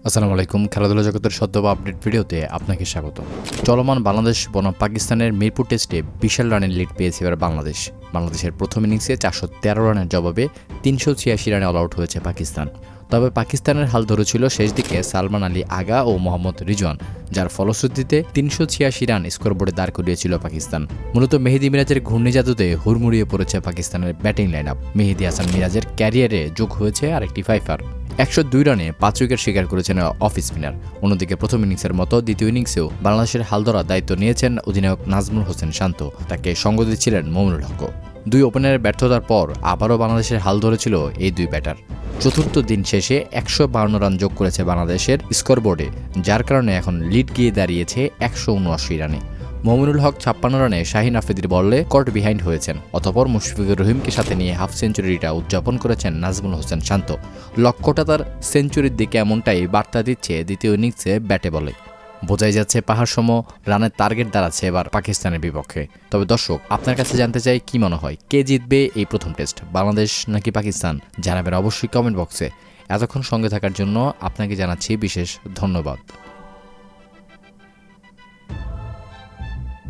আসসালামু আলাইকুম। খেলাধুলা জগতের সদ্য আপডেট ভিডিওতে আপনাকে স্বাগত। চলমান বাংলাদেশ বনাম পাকিস্তানের মিরপুর টেস্টে বিশাল রানের লিড পেয়েছে এবার বাংলাদেশ। বাংলাদেশের প্রথম ইনিংসে ৪১৩ রানের জবাবে ৩৮৬ রানে অল আউট হয়েছে পাকিস্তান। তবে পাকিস্তানের হাল ধরেছিল শেষ দিকে সালমান আলী আগা ও মোহাম্মদ রিজওয়ান, যার ফলশ্রুতিতে ৩৮৬ রান স্কোরবোর্ডে দাঁড় করিয়েছিল পাকিস্তান। মূলত মেহেদী মিরাজের ঘূর্ণি জাদুতে হুড়মুড়িয়ে পড়েছে পাকিস্তানের ব্যাটিং লাইন আপ। মেহেদী হাসান মিরাজের ক্যারিয়ারে যোগ হয়েছে আরেকটি ফাইফার। ১০২ রানে ৫ উইকেট শিকার করেছেন অফ স্পিনার। অন্যদিকে প্রথম ইনিংসের মতো দ্বিতীয় ইনিংসেও বাংলাদেশের হাল ধরার দায়িত্ব নিয়েছেন অধিনায়ক নাজমুল হোসেন শান্ত। তাকে সঙ্গ দিচ্ছিলেন মমিনুল হকও। দুই ওপেনারের ব্যর্থতার পর আবারও বাংলাদেশের হাল ধরেছিল এই দুই ব্যাটার। চতুর্থ দিন শেষে ১৫২ রান যোগ করেছে বাংলাদেশের স্কোরবোর্ডে, যার কারণে এখন লিড গিয়ে দাঁড়িয়েছে ১৭৯ রানে। মমিনুল হক ৫৬ রানে শাহিন আফ্রিদির বলে কট বিহাইন্ড হয়েছেন। অতঃপর মুশফিকুর রহিমকে সাথে নিয়ে হাফ সেঞ্চুরিটা উদযাপন করেছেন নাজমুল হোসেন শান্ত। লক্ষ্যটা তার সেঞ্চুরির দিকে এমনটাই বার্তা দিচ্ছে দ্বিতীয় ইনিংসে ব্যাটে বলে। বোঝাই যাচ্ছে পাহাড়সম রানের টার্গেট দাঁড়াচ্ছে এবার পাকিস্তানের বিপক্ষে। তবে দর্শক, আপনার কাছে জানতে চাই কি মনে হয়, কে জিতবে এই প্রথম টেস্ট, বাংলাদেশ নাকি পাকিস্তান? জানাবেন অবশ্যই কমেন্ট বক্সে। এতক্ষণ সঙ্গে থাকার জন্য আপনাকে জানাচ্ছি বিশেষ ধন্যবাদ।